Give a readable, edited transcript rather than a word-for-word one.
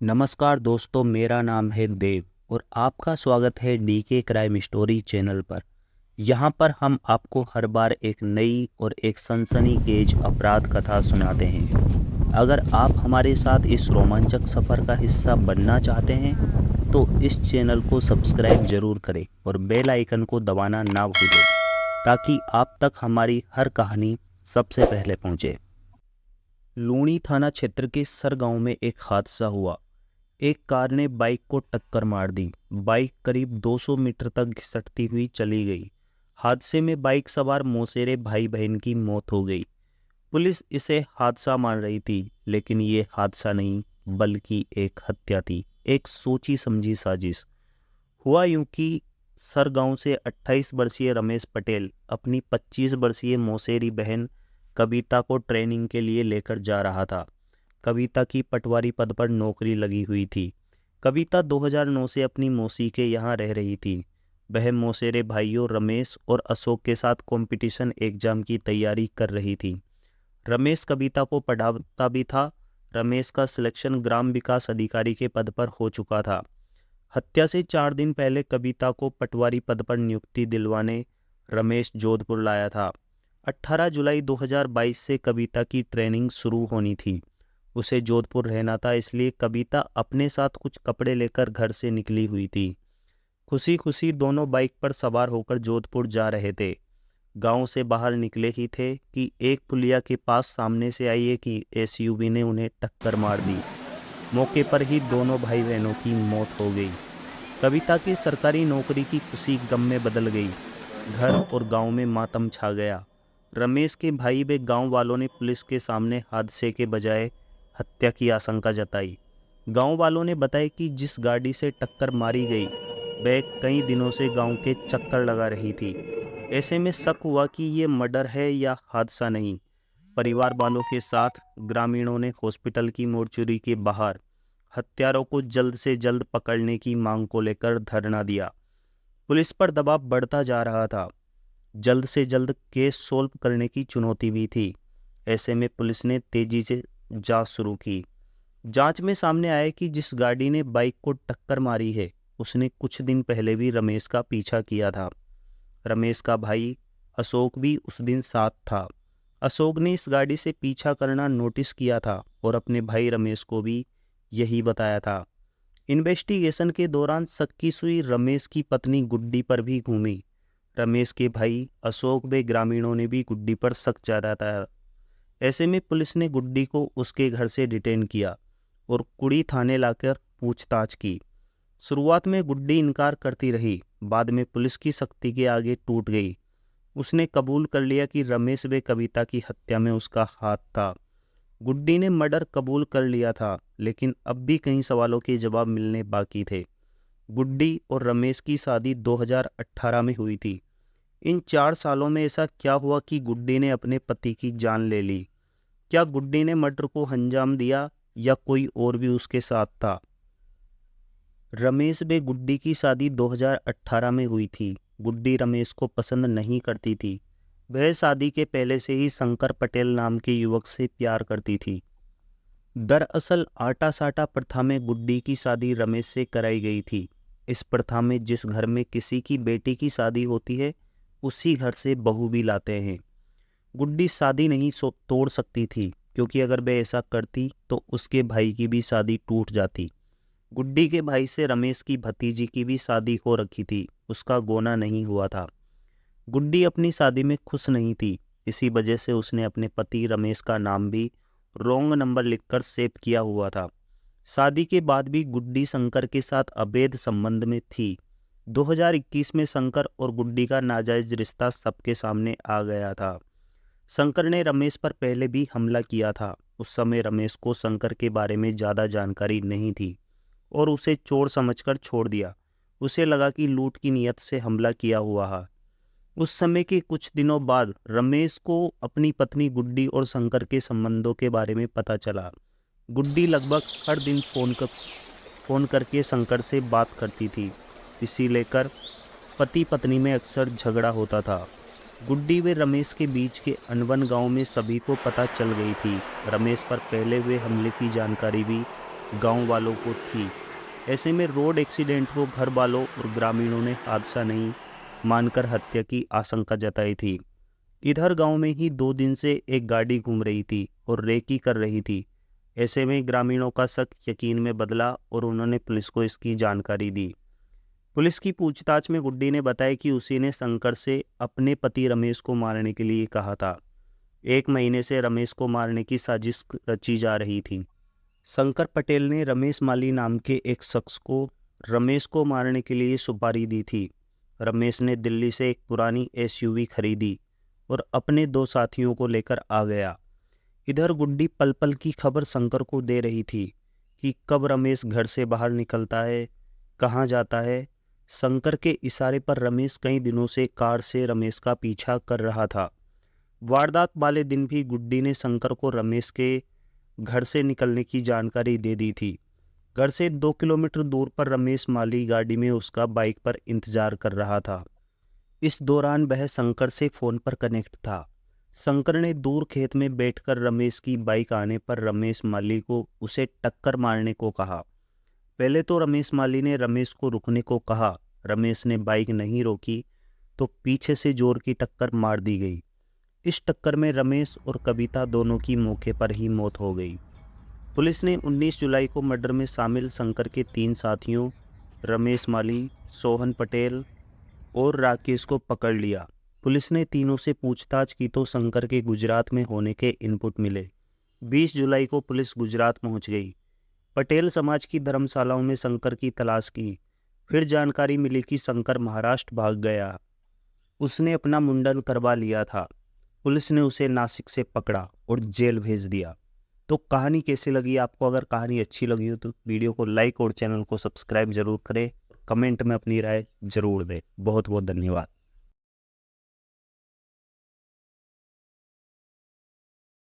नमस्कार दोस्तों, मेरा नाम है देव और आपका स्वागत है डीके क्राइम स्टोरी चैनल पर। यहाँ पर हम आपको हर बार एक नई और एक सनसनीखेज अपराध कथा सुनाते हैं। अगर आप हमारे साथ इस रोमांचक सफ़र का हिस्सा बनना चाहते हैं तो इस चैनल को सब्सक्राइब जरूर करें और बेल आइकन को दबाना ना भूलें ताकि आप तक हमारी हर कहानी सबसे पहले पहुँचे। लूणी थाना क्षेत्र के सर गांव में एक हादसा हुआ। एक कार ने बाइक को टक्कर मार दी। बाइक करीब 200 मीटर तक घिसटती हुई चली गई। हादसे में बाइक सवार मौसेरे भाई बहन की मौत हो गई। पुलिस इसे हादसा मान रही थी, लेकिन ये हादसा नहीं बल्कि एक हत्या थी, एक सोची समझी साजिश। हुआ यूं कि सरगांव से 28 वर्षीय रमेश पटेल अपनी 25 वर्षीय मौसेरी बहन कविता को ट्रेनिंग के लिए लेकर जा रहा था। कविता की पटवारी पद पर नौकरी लगी हुई थी। कविता 2009 से अपनी मौसी के यहाँ रह रही थी। वह मौसेरे भाइयों रमेश और अशोक के साथ कंपटीशन एग्जाम की तैयारी कर रही थी। रमेश कविता को पढ़ाता भी था। रमेश का सिलेक्शन ग्राम विकास अधिकारी के पद पर हो चुका था। हत्या से 4 दिन पहले कविता को पटवारी पद पर नियुक्ति दिलवाने रमेश जोधपुर लाया था। 18 जुलाई 2022 से कविता की ट्रेनिंग शुरू होनी थी। उसे जोधपुर रहना था, इसलिए कविता अपने साथ कुछ कपड़े लेकर घर से निकली हुई थी। खुशी खुशी दोनों बाइक पर सवार होकर जोधपुर जा रहे थे। गांव से बाहर निकले ही थे कि एक पुलिया के पास सामने से आई एक एसयूवी ने उन्हें टक्कर मार दी। मौके पर ही दोनों भाई बहनों की मौत हो गई। कविता की सरकारी नौकरी की खुशी गम में बदल गई। घर और गांव में मातम छा गया। रमेश के भाई व गांव वालों ने पुलिस के सामने हादसे के बजाय हत्या की आशंका जताई। गांव वालों ने बताया कि जिस गाड़ी से टक्कर मारी गई वह कई दिनों से गांव के चक्कर लगा रही थी। ऐसे में शक हुआ कि ये मर्डर है या हादसा नहीं। परिवार वालों के साथ ग्रामीणों ने हॉस्पिटल की मोर्चरी के बाहर हत्यारों को जल्द से जल्द पकड़ने की मांग को लेकर धरना दिया। पुलिस पर दबाव बढ़ता जा रहा था। जल्द से जल्द केस सोल्व करने की चुनौती भी थी। ऐसे में पुलिस ने तेजी से जांच शुरू की। जांच में सामने आया कि जिस गाड़ी ने बाइक को टक्कर मारी है उसने कुछ दिन पहले भी रमेश का पीछा किया था। रमेश का भाई अशोक भी उस दिन साथ था। अशोक ने इस गाड़ी से पीछा करना नोटिस किया था और अपने भाई रमेश को भी यही बताया था। इन्वेस्टिगेशन के दौरान शक की सुई रमेश की पत्नी गुड्डी पर भी घूमी। रमेश के भाई अशोक व ग्रामीणों ने भी गुड्डी पर शक जताया। ऐसे में पुलिस ने गुड्डी को उसके घर से डिटेन किया और कुड़ी थाने लाकर पूछताछ की। शुरुआत में गुड्डी इनकार करती रही, बाद में पुलिस की सख्ती के आगे टूट गई। उसने कबूल कर लिया कि रमेश व कविता की हत्या में उसका हाथ था। गुड्डी ने मर्डर कबूल कर लिया था, लेकिन अब भी कई सवालों के जवाब मिलने बाकी थे। गुड्डी और रमेश की शादी 2018 में हुई थी। इन 4 सालों में ऐसा क्या हुआ कि गुड्डी ने अपने पति की जान ले ली? क्या गुड्डी ने मर्डर को अंजाम दिया या कोई और भी उसके साथ था? रमेश व गुड्डी की शादी 2018 में हुई थी। गुड्डी रमेश को पसंद नहीं करती थी। वह शादी के पहले से ही शंकर पटेल नाम के युवक से प्यार करती थी। दरअसल आटा साटा प्रथा में गुड्डी की शादी रमेश से कराई गई थी। इस प्रथा में जिस घर में किसी की बेटी की शादी होती है उसी घर से बहू भी लाते हैं। गुड्डी शादी नहीं तोड़ सकती थी, क्योंकि अगर वह ऐसा करती तो उसके भाई की भी शादी टूट जाती। गुड्डी के भाई से रमेश की भतीजी की भी शादी हो रखी थी, उसका गोना नहीं हुआ था। गुड्डी अपनी शादी में खुश नहीं थी। इसी वजह से उसने अपने पति रमेश का नाम भी रॉन्ग नंबर लिखकर सेव किया हुआ था। शादी के बाद भी गुड्डी शंकर के साथ अवैध संबंध में थी। 2021 में शंकर और गुड्डी का नाजायज रिश्ता सबके सामने आ गया था। शंकर ने रमेश पर पहले भी हमला किया था। उस समय रमेश को शंकर के बारे में ज़्यादा जानकारी नहीं थी और उसे चोर समझकर छोड़ दिया। उसे लगा कि लूट की नीयत से हमला किया हुआ है। उस समय के कुछ दिनों बाद रमेश को अपनी पत्नी गुड्डी और शंकर के संबंधों के बारे में पता चला। गुड्डी लगभग हर दिन फ़ोन करके शंकर से बात करती थी। इसी लेकर पति पत्नी में अक्सर झगड़ा होता था। गुड्डी व रमेश के बीच के अनबन गांव में सभी को पता चल गई थी। रमेश पर पहले हुए हमले की जानकारी भी गांव वालों को थी। ऐसे में रोड एक्सीडेंट को घर वालों और ग्रामीणों ने हादसा नहीं मानकर हत्या की आशंका जताई थी। इधर गांव में ही 2 दिन से एक गाड़ी घूम रही थी और रेकी कर रही थी। ऐसे में ग्रामीणों का शक यकीन में बदला और उन्होंने पुलिस को इसकी जानकारी दी। पुलिस की पूछताछ में गुड्डी ने बताया कि उसी ने शंकर से अपने पति रमेश को मारने के लिए कहा था। 1 महीने से रमेश को मारने की साजिश रची जा रही थी। शंकर पटेल ने रमेश माली नाम के एक शख्स को रमेश को मारने के लिए सुपारी दी थी। रमेश ने दिल्ली से एक पुरानी एसयूवी खरीदी और अपने 2 साथियों को लेकर आ गया। इधर गुड्डी पल पल की खबर शंकर को दे रही थी कि कब रमेश घर से बाहर निकलता है, कहाँ जाता है। शंकर के इशारे पर रमेश कई दिनों से कार से रमेश का पीछा कर रहा था। वारदात वाले दिन भी गुड्डी ने शंकर को रमेश के घर से निकलने की जानकारी दे दी थी। घर से 2 किलोमीटर दूर पर रमेश माली गाड़ी में उसका बाइक पर इंतजार कर रहा था। इस दौरान वह शंकर से फोन पर कनेक्ट था। शंकर ने दूर खेत में बैठकर रमेश की बाइक आने पर रमेश माली को उसे टक्कर मारने को कहा। पहले तो रमेश माली ने रमेश को रुकने को कहा। रमेश ने बाइक नहीं रोकी तो पीछे से जोर की टक्कर मार दी गई। इस टक्कर में रमेश और कविता दोनों की मौके पर ही मौत हो गई। पुलिस ने 19 जुलाई को मर्डर में शामिल शंकर के 3 साथियों रमेश माली, सोहन पटेल और राकेश को पकड़ लिया। पुलिस ने तीनों से पूछताछ की तो शंकर के गुजरात में होने के इनपुट मिले। 20 जुलाई को पुलिस गुजरात पहुंच गई। पटेल समाज की धर्मशालाओं में शंकर की तलाश की। फिर जानकारी मिली कि शंकर महाराष्ट्र भाग गया। उसने अपना मुंडन करवा लिया था। पुलिस ने उसे नासिक से पकड़ा और जेल भेज दिया। तो कहानी कैसी लगी आपको? अगर कहानी अच्छी लगी हो तो वीडियो को लाइक और चैनल को सब्सक्राइब जरूर करें। कमेंट में अपनी राय जरूर दें। बहुत बहुत धन्यवाद।